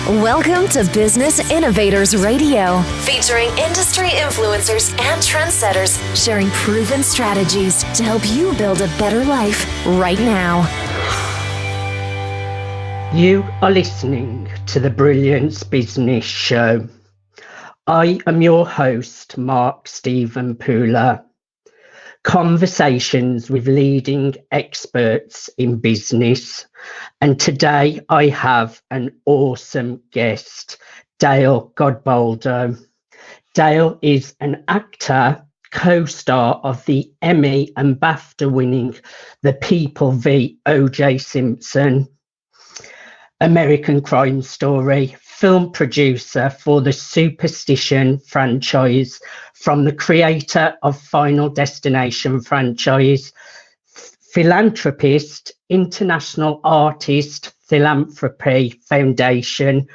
Welcome to Business Innovators Radio, featuring industry influencers and trendsetters sharing proven strategies to help you build a better life right now. You are listening to the Brilliance Business Show. I am your host, Mark Stephen Pooler. Conversations with leading experts in business. And today I have an awesome guest, Dale Godboldo. Dale is an actor, co-star of the Emmy and BAFTA winning The People v. O.J. Simpson, American Crime Story, film producer for the Superstition franchise, from the creator of Final Destination franchise, Philanthropist, International Artist Philanthropy Foundation.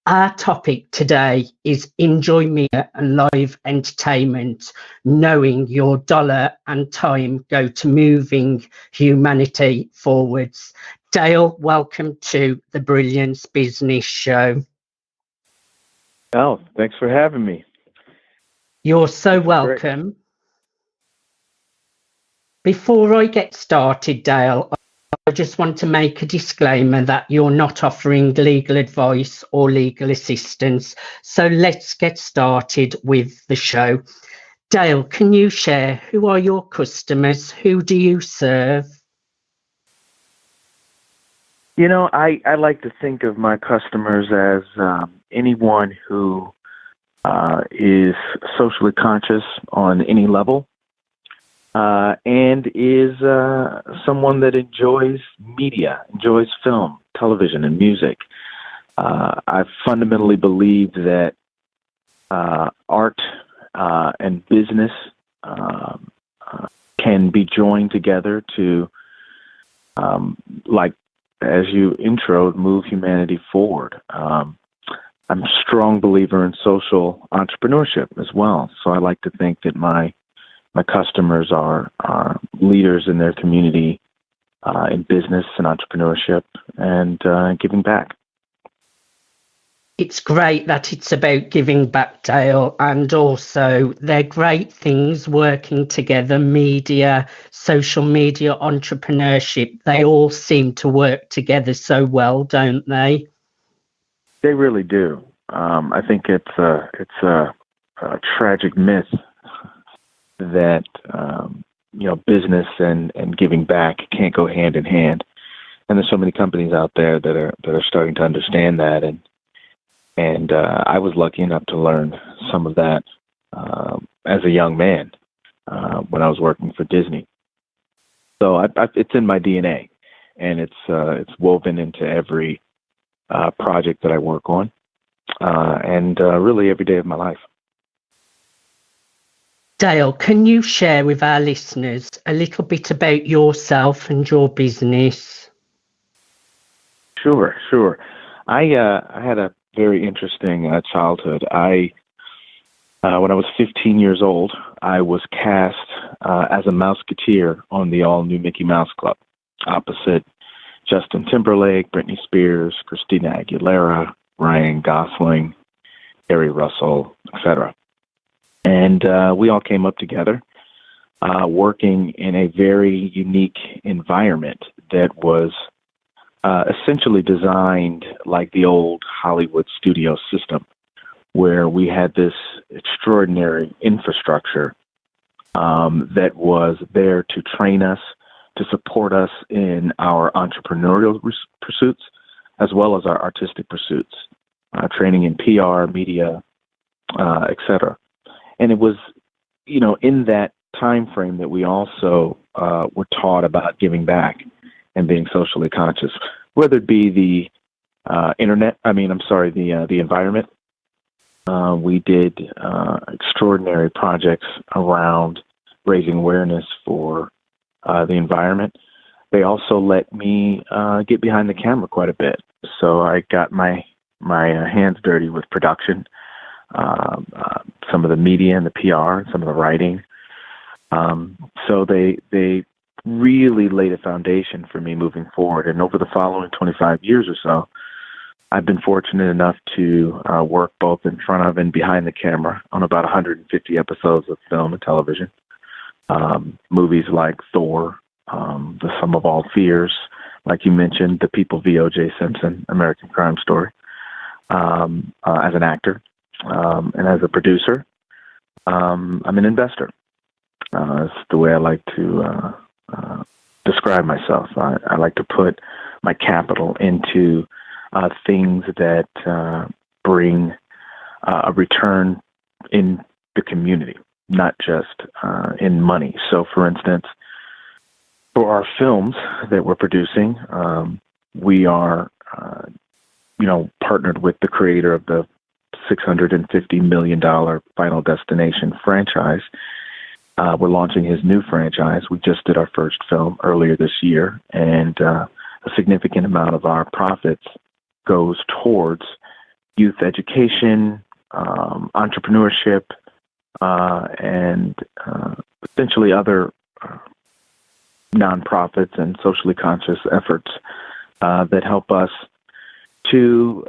Our topic today is enjoyment and live entertainment, knowing your dollar and time go to moving humanity forwards. Dale, welcome to the Brilliance Business Show. Oh, thanks for having me. You're so welcome. Great. Before I get started, Dale, I just want to make a disclaimer that you're not offering legal advice or legal assistance. So let's get started with the show. Dale, can you share who are your customers? Who do you serve? You know, I like to think of my customers as anyone who is socially conscious on any level and is someone that enjoys media, enjoys film, television, and music. I fundamentally believe that art and business can be joined together to, as you introed, move humanity forward. I'm a strong believer in social entrepreneurship as well. So I like to think that my customers are leaders in their community in business and entrepreneurship and giving back. It's great that it's about giving back, Dale, and also they're great things working together, media, social media, entrepreneurship. They all seem to work together so well, don't they? They really do. I think it's a tragic myth that business and giving back can't go hand in hand. And there's so many companies out there that are starting to understand that, and I was lucky enough to learn some of that as a young man when I was working for Disney. So it's in my DNA, and it's woven into every project that I work on, and really every day of my life. Dale, can you share with our listeners a little bit about yourself and your business? Sure. I had a very interesting childhood. When I was 15 years old, I was cast as a Mouseketeer on the all-new Mickey Mouse Club, opposite Justin Timberlake, Britney Spears, Christina Aguilera, Gosling, Keri Russell, etc. And we all came up together, working in a very unique environment that was essentially designed like the old Hollywood studio system, where we had this extraordinary infrastructure that was there to train us, to support us in our entrepreneurial pursuits, as well as our artistic pursuits, training in PR, media, etc. And it was, in that time frame that we also were taught about giving back and being socially conscious, whether it be the the environment. We did extraordinary projects around raising awareness for the environment. They also let me get behind the camera quite a bit. So I got my hands dirty with production, some of the media and the PR, and some of the writing. So they really laid a foundation for me moving forward. And over the following 25 years or so, I've been fortunate enough to work both in front of and behind the camera on about 150 episodes of film and television. Movies like Thor, The Sum of All Fears, like you mentioned, The People v. O.J. Simpson, American Crime Story, as an actor and as a producer. I'm an investor. That's the way I like to describe myself. I like to put my capital into things that bring a return in the community, not just in money. So, for instance, for our films that we're producing, we are, partnered with the creator of the $650 million Final Destination franchise. We're launching his new franchise. We just did our first film earlier this year, and a significant amount of our profits goes towards youth education, entrepreneurship, and essentially other nonprofits and socially conscious efforts that help us to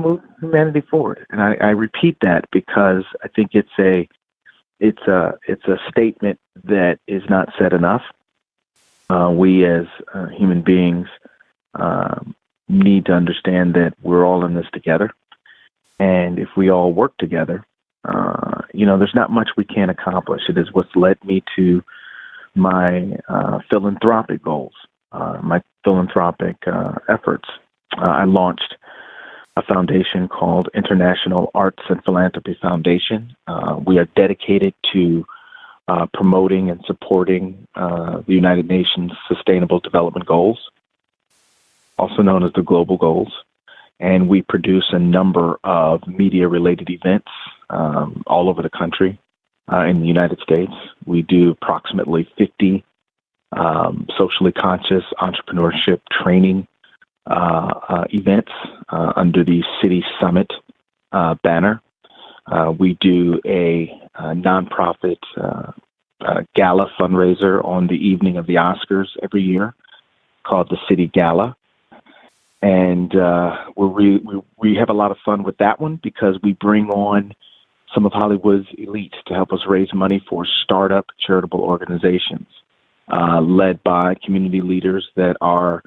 move humanity forward. And I repeat that because I think it's a statement that is not said enough. We as human beings need to understand that we're all in this together, and if we all work together, there's not much we can't accomplish. It is what's led me to my philanthropic goals, my philanthropic efforts. I launched a foundation called International Arts and Philanthropy Foundation. We are dedicated to promoting and supporting the United Nations Sustainable Development Goals, also known as the Global Goals. And we produce a number of media-related events all over the country. In the United States, we do approximately 50 socially conscious entrepreneurship training events under the City Summit banner. We do a nonprofit gala fundraiser on the evening of the Oscars every year called the City Gala. And we have a lot of fun with that one because we bring on some of Hollywood's elite to help us raise money for startup charitable organizations led by community leaders that are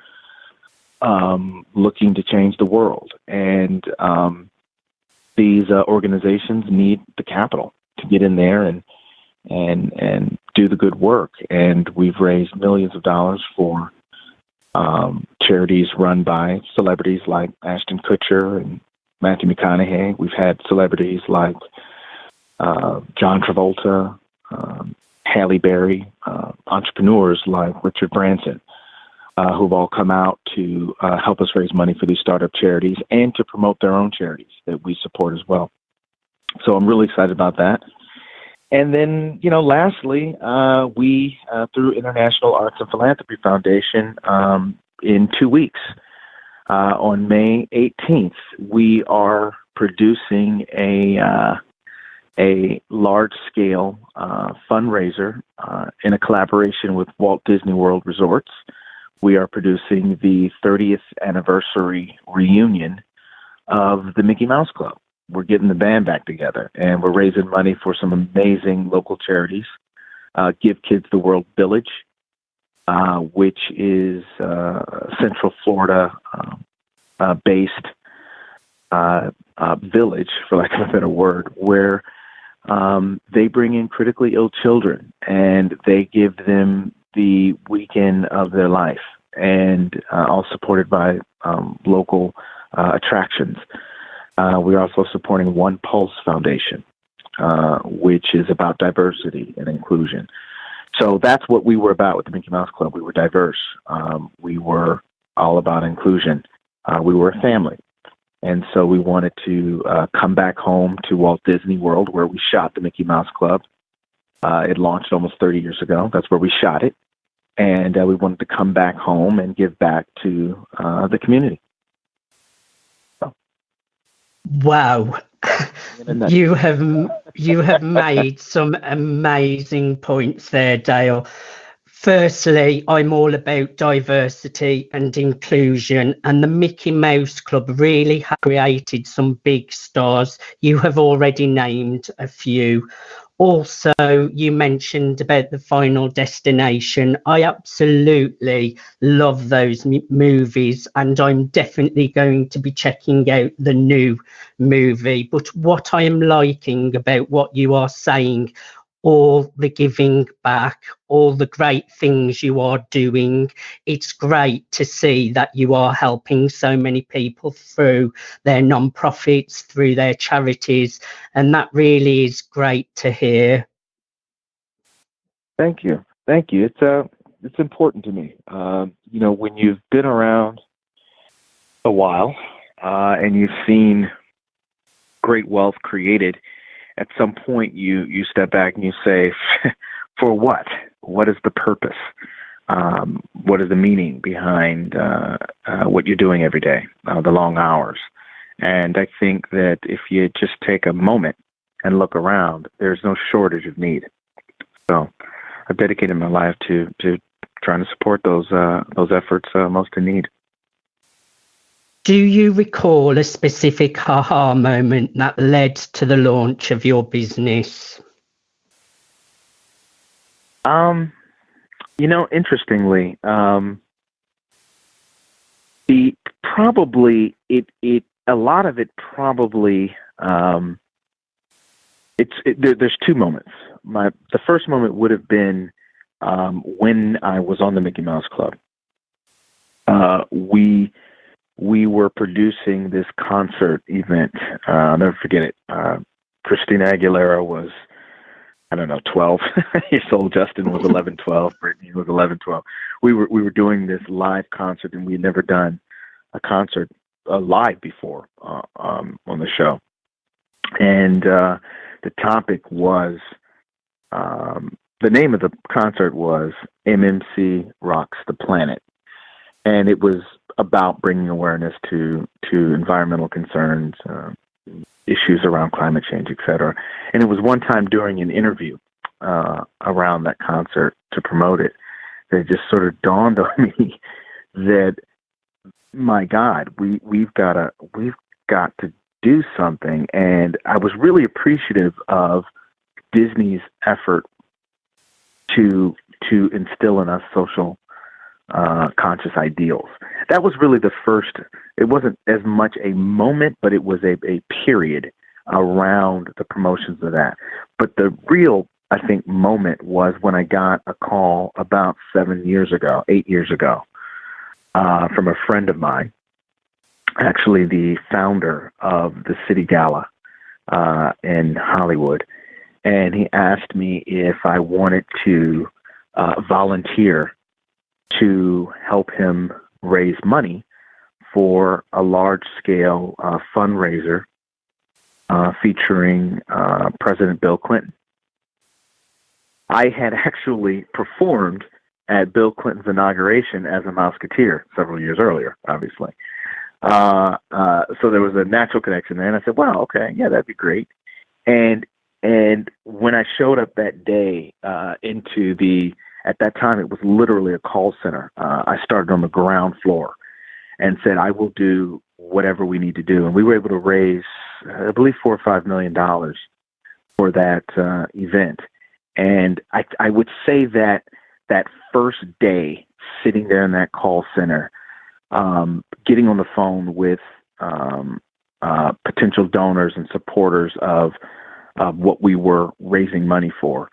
looking to change the world. And these organizations need the capital to get in there and do the good work. And we've raised millions of dollars for charities run by celebrities like Ashton Kutcher and Matthew McConaughey. We've had celebrities like John Travolta, Halle Berry, entrepreneurs like Richard Branson, who've all come out to help us raise money for these startup charities and to promote their own charities that we support as well. So I'm really excited about that. And then, lastly, we, through International Arts and Philanthropy Foundation, in 2 weeks, on May 18th, we are producing a large-scale fundraiser in a collaboration with Walt Disney World Resorts. We are producing the 30th anniversary reunion of the Mickey Mouse Club. We're getting the band back together, and we're raising money for some amazing local charities. Give Kids the World Village, which is Central Florida based village, for lack of a better word, where they bring in critically ill children and they give them the weekend of their life, and all supported by local attractions. We're also supporting One Pulse Foundation, which is about diversity and inclusion. So that's what we were about with the Mickey Mouse Club. We were diverse. We were all about inclusion. We were a family. And so we wanted to come back home to Walt Disney World, where we shot the Mickey Mouse Club. It launched almost 30 years ago. That's where we shot it. And we wanted to come back home and give back to the community. Wow. You have made some amazing points there, Dale. Firstly, I'm all about diversity and inclusion, and the Mickey Mouse Club really has created some big stars. You have already named a few. Also, you mentioned about the Final Destination. I absolutely love those movies, and I'm definitely going to be checking out the new movie. But what I am liking about what you are saying, all the giving back, all the great things you are doing. It's great to see that you are helping so many people through their non-profits, through their charities, and that really is great to hear. Thank you. It's important to me. When you've been around a while and you've seen great wealth created, at some point you step back and you say, for what? What is the purpose? What is the meaning behind what you're doing every day, the long hours? And I think that if you just take a moment and look around, there's no shortage of need. So I've dedicated my life to trying to support those efforts most in need. Do you recall a specific aha moment that led to the launch of your business? Interestingly, a lot of it probably, there's two moments. The first moment would have been when I was on the Mickey Mouse Club. We were producing this concert event. I'll never forget it. Christina Aguilera was, 12 years old. Justin was 11, 12. Britney was 11, 12. We were doing this live concert, and we had never done a concert live before on the show. And the topic was, the name of the concert was MMC Rocks the Planet. And it was about bringing awareness to environmental concerns, issues around climate change, etc. And it was one time during an interview around that concert to promote it that it just sort of dawned on me that, my God, we've got to do something. And I was really appreciative of Disney's effort to instill in us social conscious ideals. That was really the first. It wasn't as much a moment, but it was a period around the promotions of that. But the real, I think, moment was when I got a call about 8 years ago, from a friend of mine, actually the founder of the City Gala in Hollywood. And he asked me if I wanted to volunteer to help him raise money for a large-scale fundraiser featuring President Bill Clinton. I had actually performed at Bill Clinton's inauguration as a Mouseketeer several years earlier, obviously. So there was a natural connection there, and I said, wow, okay, yeah, that'd be great. And when I showed up that day at that time, it was literally a call center. I started on the ground floor and said, I will do whatever we need to do. And we were able to raise, I believe, $4 or $5 million for that event. And I would say that first day, sitting there in that call center, getting on the phone with potential donors and supporters of what we were raising money for.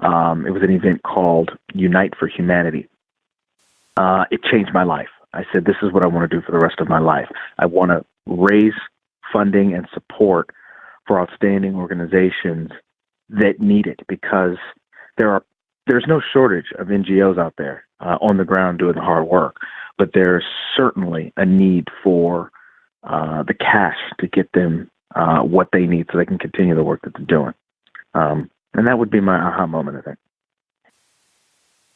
It was an event called Unite for Humanity. It changed my life. I said, this is what I want to do for the rest of my life. I want to raise funding and support for outstanding organizations that need it, because there's no shortage of NGOs out there on the ground doing the hard work, but there's certainly a need for the cash to get them what they need so they can continue the work that they're doing. And that would be my aha moment, I think.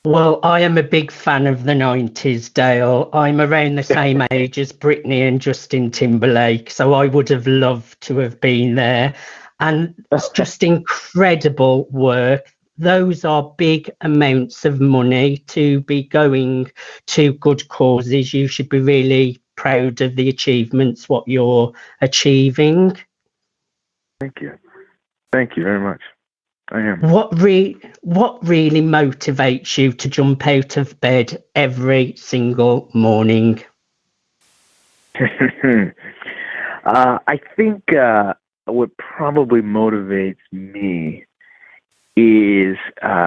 Well, I am a big fan of the 90s, Dale. I'm around the same age as Britney and Justin Timberlake, so I would have loved to have been there. And it's just incredible work those are big amounts of money to be going to good causes. You should be really proud of the achievements, what you're achieving. Thank you. Thank you very much. I am. What really motivates you to jump out of bed every single morning? I think what probably motivates me is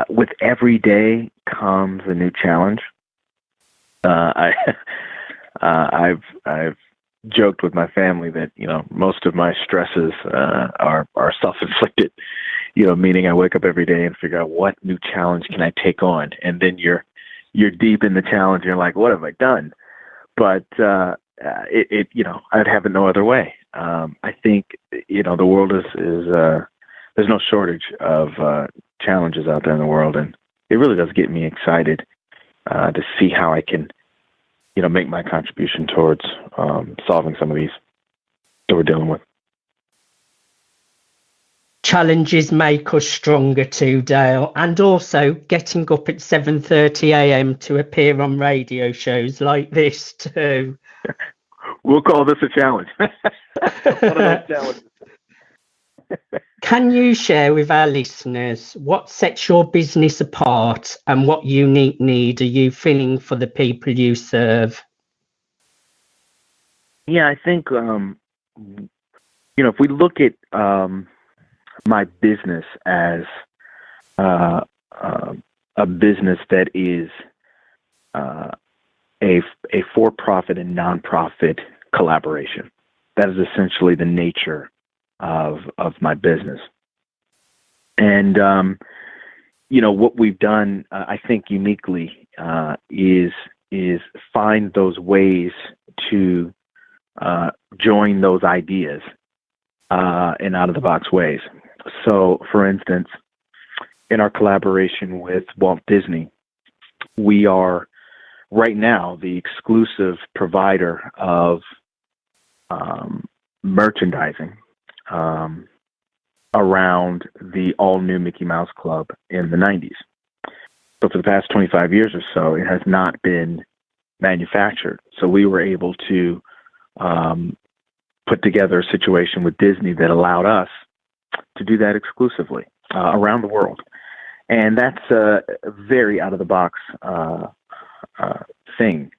with every day comes a new challenge. I've joked with my family that most of my stresses are self-inflicted. Meaning I wake up every day and figure out what new challenge can I take on, and then you're deep in the challenge. You're like, what have I done? But I'd have it no other way. I think the world is there's no shortage of challenges out there in the world, and it really does get me excited to see how I can make my contribution towards solving some of these that we're dealing with. Challenges make us stronger too, Dale, and also getting up at 7:30 a.m. to appear on radio shows like this too. We'll call this a challenge. One of those challenges. Can you share with our listeners what sets your business apart and what unique need are you filling for the people you serve? Yeah, I think, if we look at my business as a business that is a for-profit and nonprofit collaboration, that is essentially the nature of my business. And, what we've done, I think uniquely, is find those ways to join those ideas in out-of-the-box ways. So, for instance, in our collaboration with Walt Disney, we are right now the exclusive provider of merchandising around the all-new Mickey Mouse Club in the 90s. So for the past 25 years or so, it has not been manufactured. So we were able to put together a situation with Disney that allowed us to do that exclusively around the world. And that's a very out-of-the-box thing.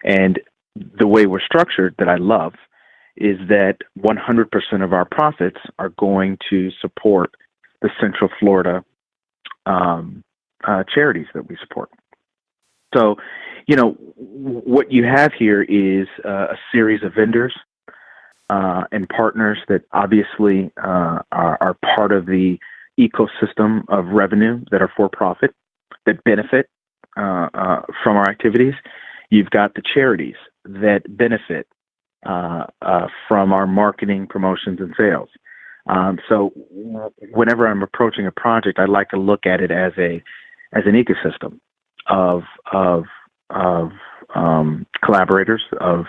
And the way we're structured that I love is that 100% of our profits are going to support the Central Florida charities that we support. So, what you have here is a series of vendors and partners that obviously are part of the ecosystem of revenue that are for profit, that benefit from our activities. You've got the charities that benefit from our marketing, promotions, and sales. So whenever I'm approaching a project, I like to look at it as an ecosystem of collaborators, of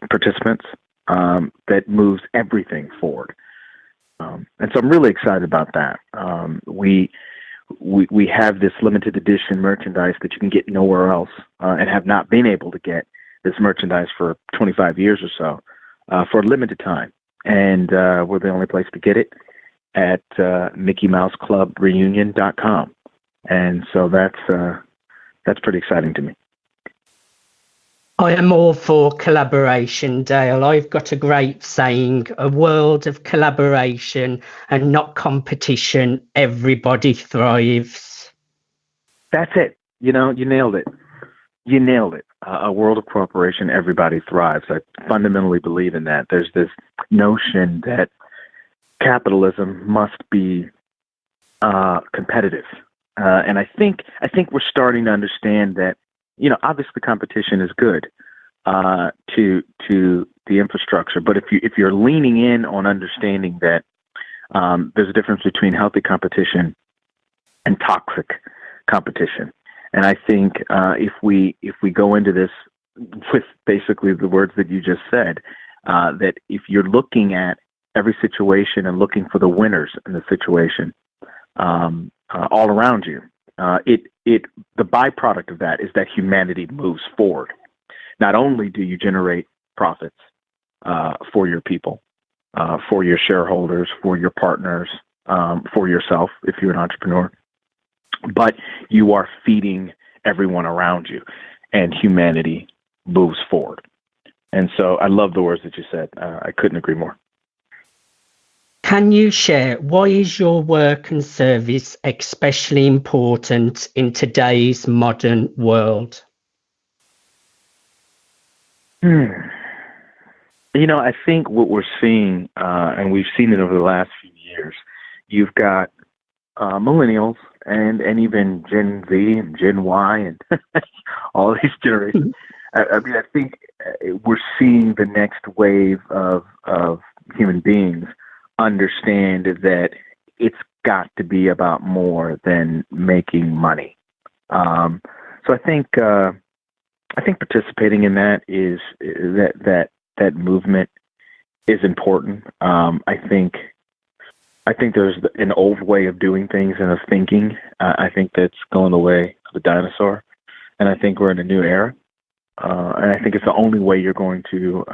participants that moves everything forward. And so I'm really excited about that. We have this limited edition merchandise that you can get nowhere else, and have not been able to get this merchandise for 25 years or so for a limited time. And we're the only place to get it at MickeyMouseClubReunion.com. And so that's pretty exciting to me. I am all for collaboration, Dale. I've got a great saying: a world of collaboration and not competition, everybody thrives. That's it. You nailed it. You nailed it. A world of cooperation, everybody thrives. I fundamentally believe in that. There's this notion that capitalism must be competitive. And I think we're starting to understand that, obviously competition is good to the infrastructure. But if you're leaning in on understanding that there's a difference between healthy competition and toxic competition. And I think if we go into this with basically the words that you just said, that if you're looking at every situation and looking for the winners in the situation, all around you. The byproduct of that is that humanity moves forward. Not only do you generate profits for your people, for your shareholders, for your partners, for yourself, if you're an entrepreneur, but you are feeding everyone around you, and humanity moves forward. And so I love the words that you said. I couldn't agree more. Can you share why is your work and service especially important in today's modern world? I think what we're seeing, and we've seen it over the last few years, you've got millennials and even Gen Z and Gen Y and all these generations. I think we're seeing the next wave of human beings understand that it's got to be about more than making money. So I think participating in that is that movement is important. I think there's an old way of doing things and of thinking. I think that's going the way of the dinosaur, and I think we're in a new era. And I think it's the only way you're going to,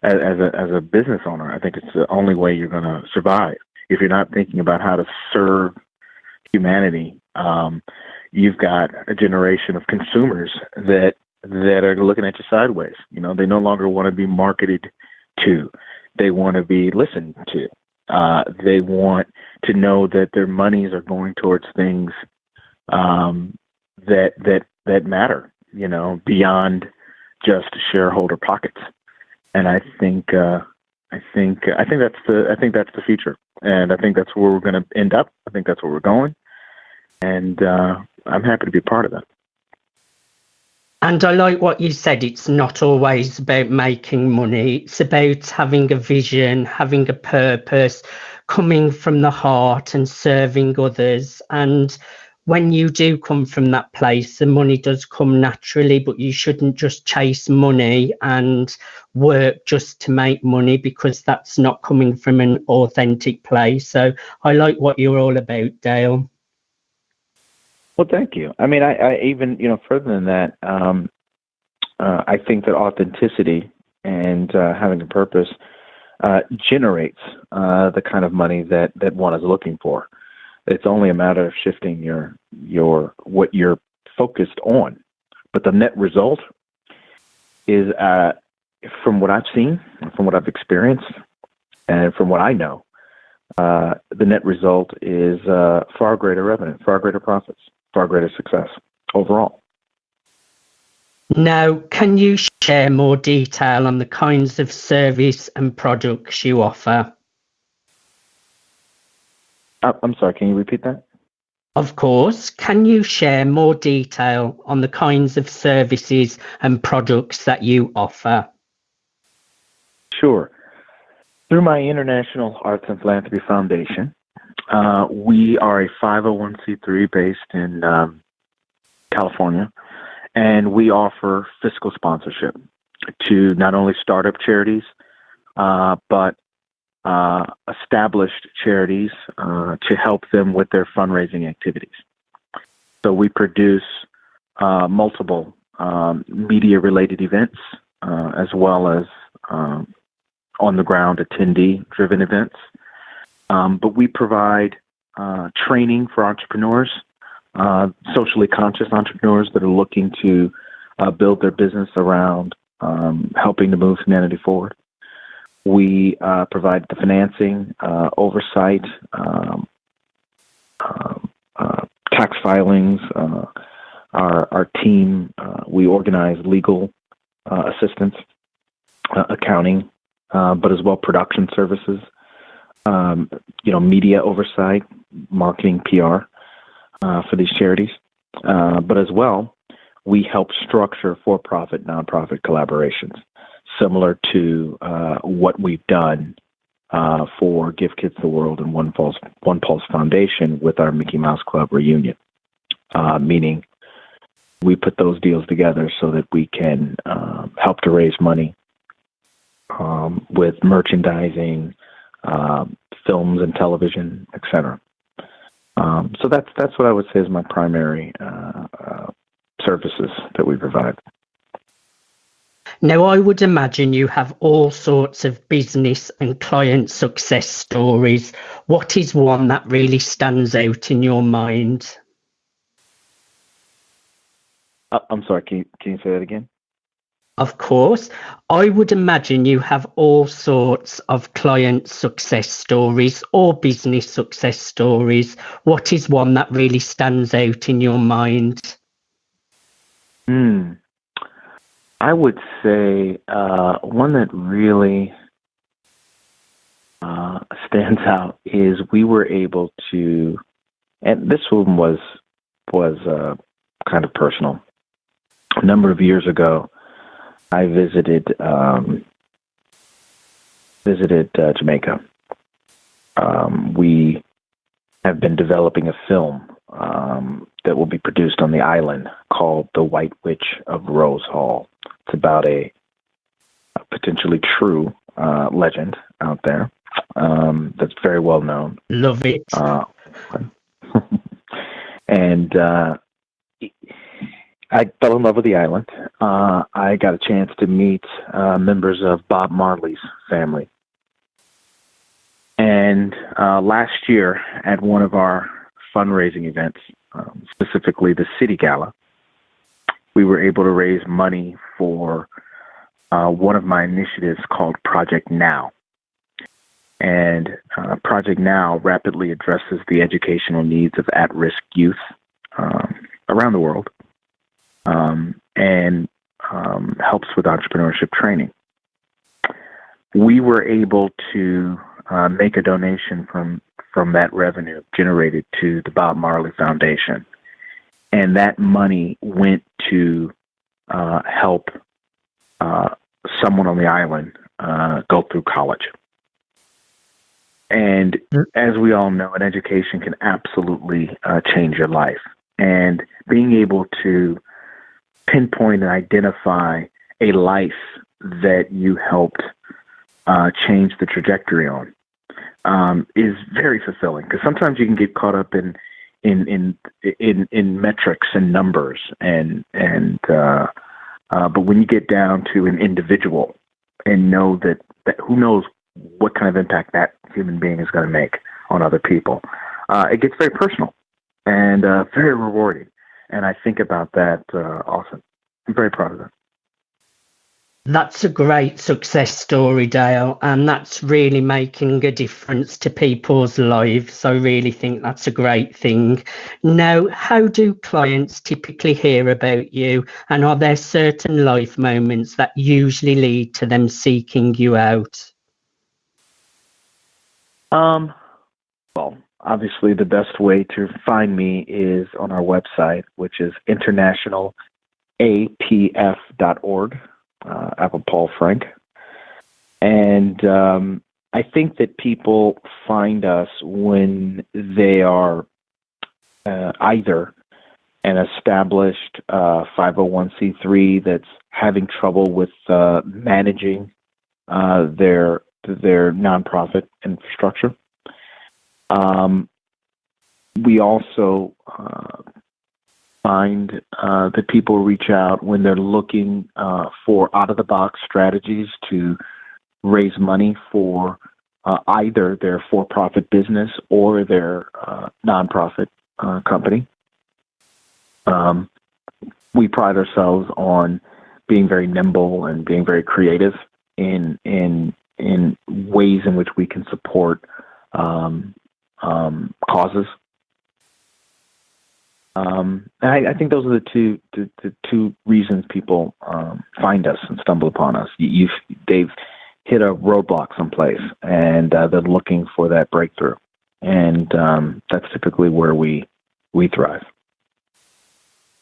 as a business owner, I think it's the only way you're going to survive. If you're not thinking about how to serve humanity, you've got a generation of consumers that are looking at you sideways. They no longer want to be marketed to. They want to be listened to. They want to know that their monies are going towards things that matter, beyond just shareholder pockets. And I think that's the future. And I think that's where we're going to end up. I think that's where we're going. And I'm happy to be part of that. And I like what you said. It's not always about making money. It's about having a vision, having a purpose, coming from the heart and serving others. And when you do come from that place, the money does come naturally, but you shouldn't just chase money and work just to make money, because that's not coming from an authentic place. So I like what you're all about, Dale. Well, thank you. I mean, I even, further than that, I think that authenticity and having a purpose generates the kind of money that one is looking for. It's only a matter of shifting your what you're focused on. But the net result is, from what I've seen, from what I've experienced, and from what I know, the net result is far greater revenue, far greater profits, far greater success overall. Now, can you share more detail on the kinds of service and products you offer? I'm sorry, can you repeat that? Of course. Can you share more detail on the kinds of services and products that you offer? Sure. Through my International Arts and Philanthropy Foundation, we are a 501c3 based in California, and we offer fiscal sponsorship to not only startup charities, but established charities to help them with their fundraising activities. So we produce multiple media-related events, as well as on-the-ground attendee-driven events. But we provide training for entrepreneurs, socially conscious entrepreneurs that are looking to build their business around helping to move humanity forward. We provide the financing, oversight, tax filings. Our team, we organize legal assistance, accounting, but as well production services, media oversight, marketing, PR for these charities. But as well, we help structure for-profit, nonprofit collaborations, similar to what we've done for Give Kids the World and One Pulse Foundation with our Mickey Mouse Club reunion, meaning we put those deals together so that we can help to raise money with merchandising, films and television, etc. So that's what I would say is my primary services that we provide. Now, I would imagine you have all sorts of business and client success stories. What is one that really stands out in your mind? I'm sorry, can you say that again? Of course. I would imagine you have all sorts of client success stories or business success stories. What is one that really stands out in your mind? I would say one that really stands out is we were able to, and this one was kind of personal. A number of years ago, I visited Jamaica. We have been developing a film that will be produced on the island called The White Witch of Rose Hall. It's about a potentially true legend out there that's very well known. Love it. And I fell in love with the island. I got a chance to meet members of Bob Marley's family. And last year at one of our fundraising events, specifically the City Gala, we were able to raise money for one of my initiatives called Project Now. And Project Now rapidly addresses the educational needs of at-risk youth around the world and helps with entrepreneurship training. We were able to make a donation from that revenue generated to the Bob Marley Foundation. And that money went to help someone on the island go through college. And as we all know, an education can absolutely change your life. And being able to pinpoint and identify a life that you helped change the trajectory on is very fulfilling. Because sometimes you can get caught up in metrics and numbers, but when you get down to an individual and know that who knows what kind of impact that human being is going to make on other people, it gets very personal and very rewarding. And I think about that often. I'm very proud of that. That's a great success story, Dale, and that's really making a difference to people's lives. I really think that's a great thing. Now, how do clients typically hear about you, and are there certain life moments that usually lead to them seeking you out? Well, obviously the best way to find me is on our website, which is internationalapf.org. Apple Paul Frank. And I think that people find us when they are either an established 501c3 that's having trouble with managing their nonprofit infrastructure. We also find that people reach out when they're looking for out-of-the-box strategies to raise money for either their for-profit business or their nonprofit company. We pride ourselves on being very nimble and being very creative in ways in which we can support causes. And I think those are the two reasons people find us and stumble upon us. They've hit a roadblock someplace, and they're looking for that breakthrough. And that's typically where we thrive.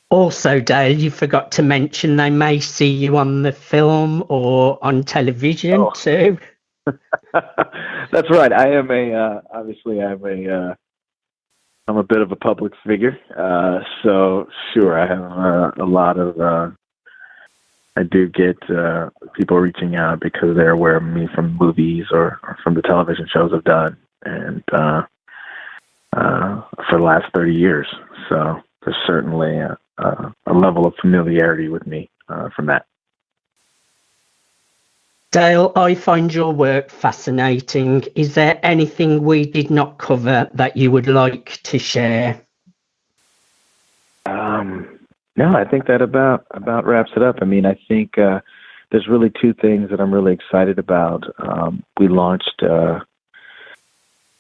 Also, Dale, you forgot to mention they may see you on the film or on television too. That's right. I am I'm a bit of a public figure, so sure, I have a lot of. I do get people reaching out because they're aware of me from movies or from the television shows I've done, and for the last 30 years. So there's certainly a level of familiarity with me from that. Dale, I find your work fascinating. Is there anything we did not cover that you would like to share? No, I think that about wraps it up. I mean, I think there's really two things that I'm really excited about. We launched a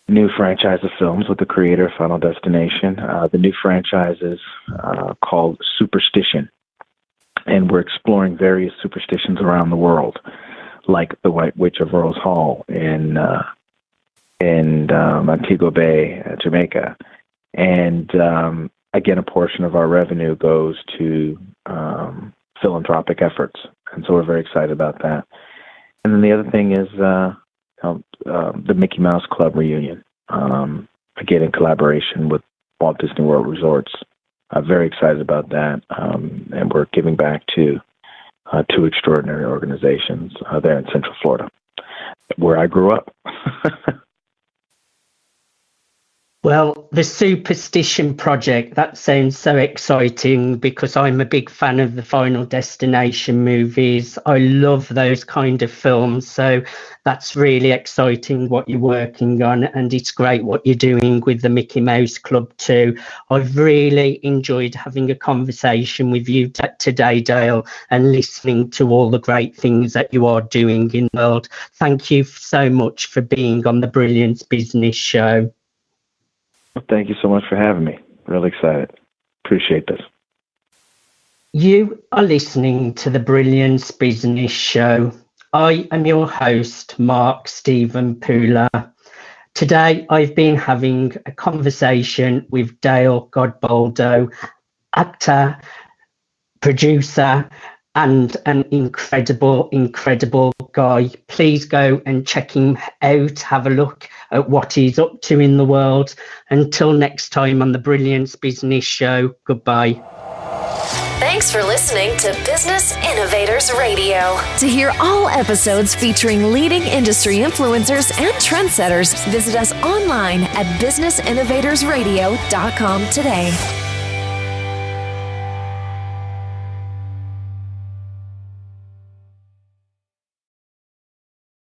new franchise of films with the creator of Final Destination. The new franchise is called Superstition, and we're exploring various superstitions around the world, like the White Witch of Rose Hall in Montego Bay, Jamaica. And again, a portion of our revenue goes to philanthropic efforts. And so we're very excited about that. And then the other thing is the Mickey Mouse Club reunion, again, in collaboration with Walt Disney World Resorts. I'm very excited about that. And we're giving back to two extraordinary organizations there in Central Florida, where I grew up. Well, the Superstition Project, that sounds so exciting because I'm a big fan of the Final Destination movies. I love those kind of films. So that's really exciting what you're working on. And it's great what you're doing with the Mickey Mouse Club too. I've really enjoyed having a conversation with you today, Dale, and listening to all the great things that you are doing in the world. Thank you so much for being on the Brilliance Business Show. Thank you so much for having me. Really excited. Appreciate this. You are listening to the Brilliance Business Show. I am your host, Mark Stephen Pooler. Today, I've been having a conversation with Dale Godboldo, actor, producer, and an incredible guy. Please go and check him out, have a look at what he's up to in the world. Until next time on the Brilliance Business Show, goodbye. Thanks for listening to Business Innovators Radio. To hear all episodes featuring leading industry influencers and trendsetters, visit us online at businessinnovatorsradio.com today.